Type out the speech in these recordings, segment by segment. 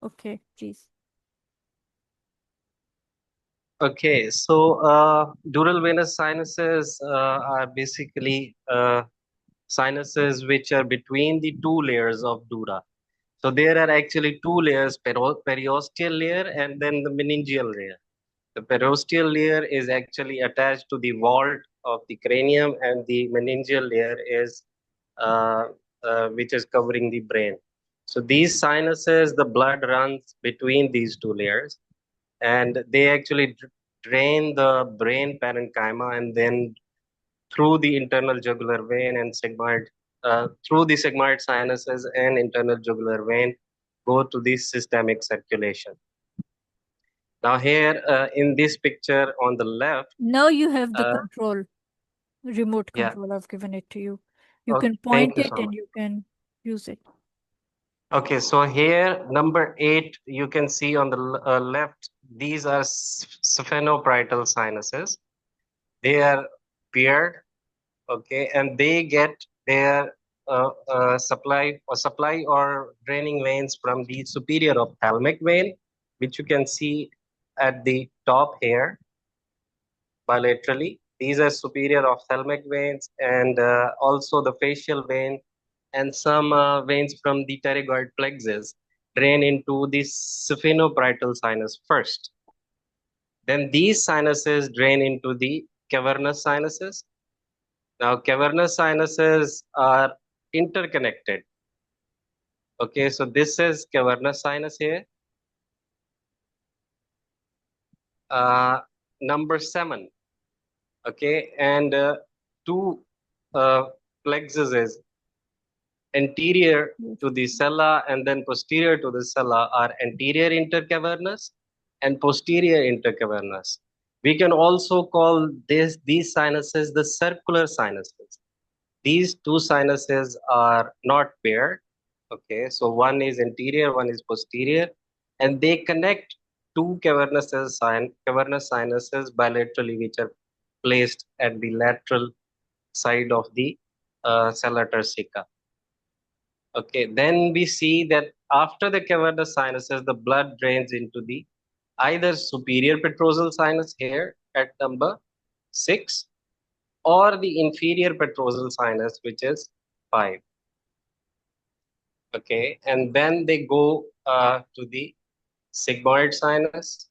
Okay, please. Okay, so dural venous sinuses are basically sinuses which are between the two layers of dura. So there are actually two layers, periosteal layer and then the meningeal layer. The periosteal layer is actually attached to the vault of the cranium, and the meningeal layer is uh, which is covering the brain. So these sinuses, the blood runs between these two layers, and they actually drain the brain parenchyma, and then through the internal jugular vein and sigmoid, through the sigmoid sinuses and internal jugular vein, go to the systemic circulation. Now here in this picture on the left, Now you have the uh, control, remote yeah, control. I've given it to you. You okay, can thank point you it so and much. you can use it. Okay, so here number 8, you can see on the left, these are sphenoparietal sinuses. They are paired, okay, and they get their supply or draining veins from the superior ophthalmic vein, which you can see at the top here bilaterally. These are superior ophthalmic veins, and also the facial vein, and some veins from the pterygoid plexus drain into the sphenoparietal sinus first. Then these sinuses drain into the cavernous sinuses. Now, cavernous sinuses are interconnected. Okay, so this is cavernous sinus here. Uh, Number 7. Okay, and two uh, plexuses anterior Yes. to the sella and then posterior to the sella are anterior intercavernous and posterior intercavernous. We can also call these sinuses the circular sinuses. These two sinuses are not paired. Okay, so one is anterior, one is posterior, and they connect two cavernous sinuses bilaterally, which are placed at the lateral side of the sella turcica. Okay, then we see that after the cavernous sinuses, the blood drains into the either superior petrosal sinus here at number 6, or the inferior petrosal sinus, which is 5. Okay, and then they go to the sigmoid sinus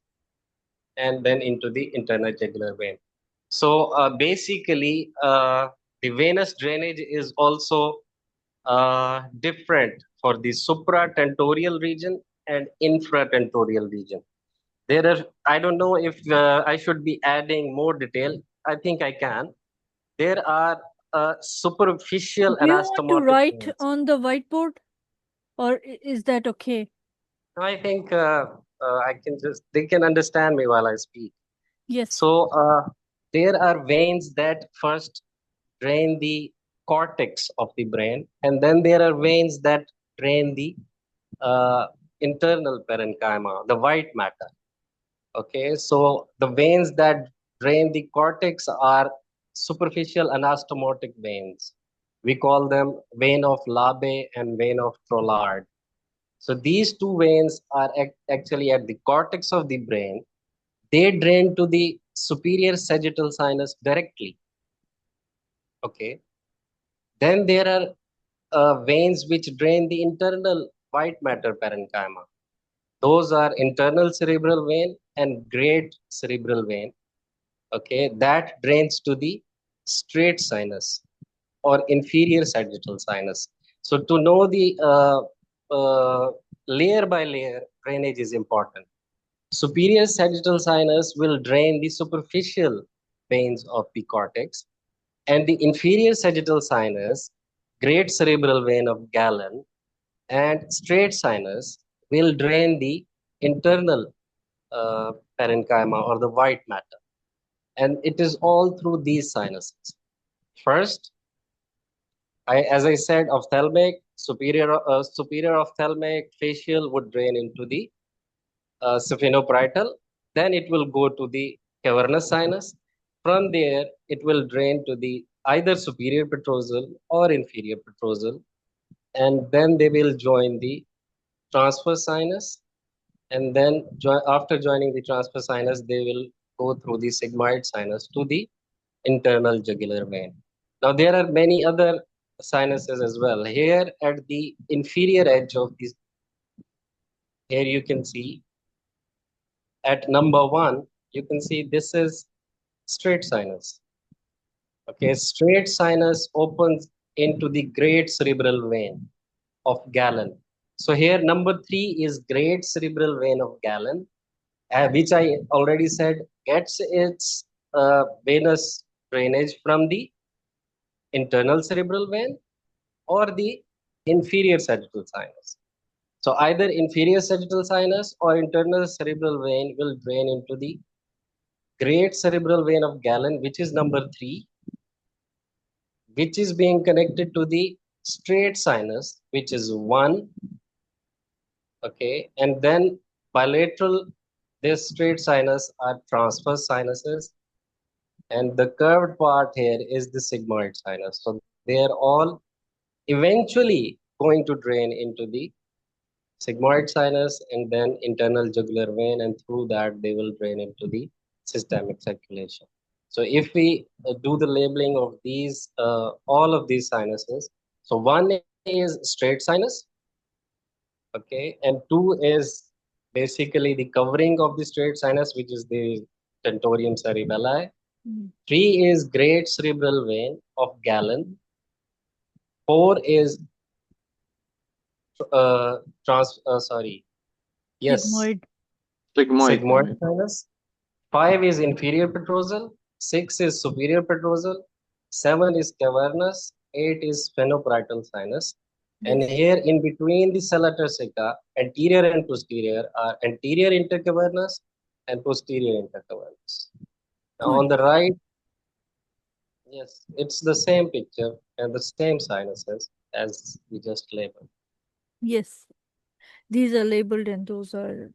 and then into the internal jugular vein. So basically, the venous drainage is also different for the supratentorial region and infratentorial region. There are, I don't know if I should be adding more detail. I think I can. There are superficial Do you want to anastomotic write veins. on the whiteboard or is that okay? I think I can just, they can understand me while I speak. Yes. So there are veins that first drain the cortex of the brain, and then there are veins that drain the uh, internal parenchyma, the white matter. Okay, so the veins that drain the cortex are superficial anastomotic veins. We call them vein of Labe and vein of Trollard. So these two veins are actually at the cortex of the brain. They drain to the superior sagittal sinus directly. Okay. Then there are veins which drain the internal white matter parenchyma. Those are internal cerebral vein and great cerebral vein. Okay, that drains to the straight sinus or inferior sagittal sinus. So to know the layer by layer drainage is important. Superior sagittal sinus will drain the superficial veins of the cortex, and the inferior sagittal sinus, great cerebral vein of Galen, and straight sinus will drain the internal parenchyma or the white matter. And it is all through these sinuses. First, as I said, ophthalmic, superior ophthalmic, facial would drain into the sphenoparietal. Then it will go to the cavernous sinus. From there, it will drain to the either superior petrosal or inferior petrosal, and then they will join the transverse sinus, and then after joining the transverse sinus, they will go through the sigmoid sinus to the internal jugular vein. Now, there are many other sinuses as well. Here at the inferior edge of this, here you can see at number 1, you can see this is straight sinus. Okay, straight sinus opens into the great cerebral vein of Galen. So here number 3 is great cerebral vein of Galen, which I already said gets its venous drainage from the internal cerebral vein or the inferior sagittal sinus. So either inferior sagittal sinus or internal cerebral vein will drain into the great cerebral vein of Galen, which is number 3, which is being connected to the straight sinus, which is 1. Okay, and then bilateral, this straight sinus are transverse sinuses, and the curved part here is the sigmoid sinus. So they are all eventually going to drain into the sigmoid sinus and then internal jugular vein, and through that they will drain into the systemic circulation. So if we do the labeling of these, all of these sinuses, so 1 is straight sinus, okay, and 2 is basically the covering of the straight sinus, which is the tentorium cerebelli. 3 is great cerebral vein of Galen. 4 is uh, Sigmoid. sigmoid sinus. 5 is inferior petrosal. 6 is superior petrosal. 7 is cavernous. 8 is phenoparietal sinus. And here in between the sella turcica, anterior and posterior are anterior intercavernous and posterior intercavernous. Now on the right, yes, it's the same picture and the same sinuses as we just labeled. Yes, these are labeled and those are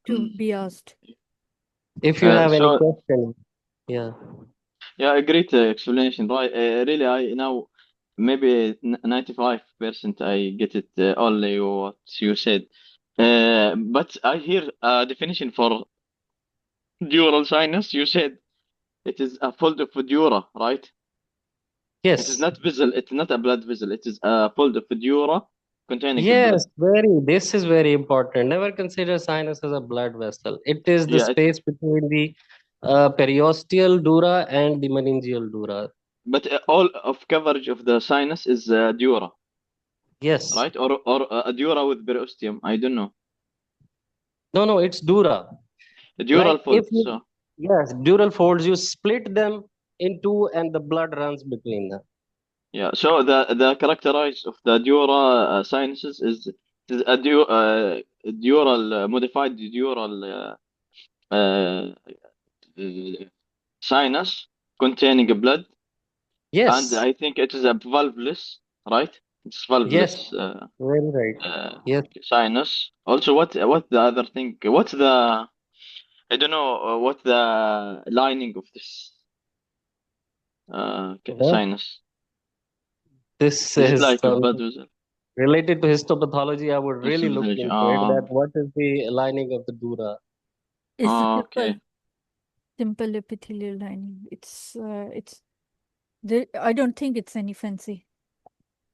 to be asked. If you have any question, yeah. Yeah, a great explanation, right? Really, I now maybe 95% I get it only what you said. But I hear a definition for dural sinus. You said it is a fold of dura, right? Yes. It is not vessel. It's not a blood vessel. It is a fold of dura containing Yes, blood. this is very important. Never consider sinus as a blood vessel. It is the space between the periosteal dura and the meningeal dura. But all of coverage of the sinus is dura. Yes. Right? Or a dura with periosteum. I don't know. No, it's dura. The dural folds. Yes, dural folds. You split them in two, and the blood runs between them. Yeah. So the characterized of the dura sinuses is a dural modified dural sinus containing blood. Yes. And I think it is a valveless, right? It's valveless. Yes. Very right. Yes. Sinus. Also, what the other thing? What's the I don't know what the lining of this sinus. This is it like a blood vessel? Related to histopathology. I would really look into it. That what is the lining of the dura? It's simple epithelial lining. It's I don't think it's any fancy.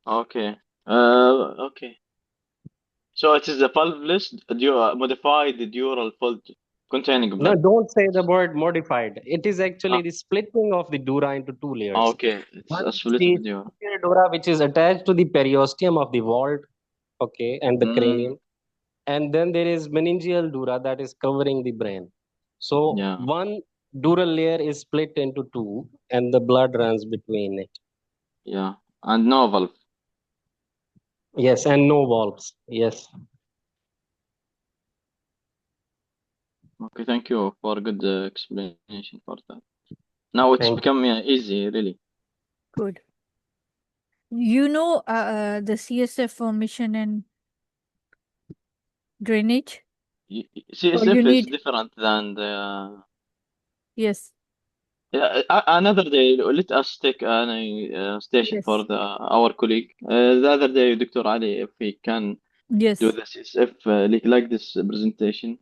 Okay. Okay. So it is a valveless modified dural fold containing blood. No, don't say the word modified. It is actually the splitting of the dura into two layers. Okay, it's a split of the dura, which is attached to the periosteum of the vault, okay, and the cranium. And then there is meningeal dura that is covering the brain. So one dural layer is split into two, and the blood runs between it. Yeah, and no valve. Yes, and no valves. Yes. Okay, thank you for a good explanation for that. Now it's becoming easy, really. Good. You know the CSF formation and drainage? CSF is different than the... Yes. Yeah, another day, let us take a station for our colleague. The other day, Dr. Ali, if we can Yes, do the CSF like this presentation.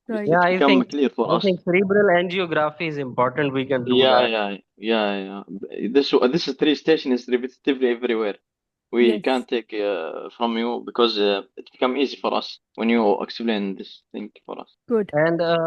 right. Yeah, It's I become think clear for I us. think cerebral angiography is important. We can do Yeah, that. yeah. This three station is repetitively everywhere. We Yes. can't take from you because it become easy for us when you explain this thing for us. Good. And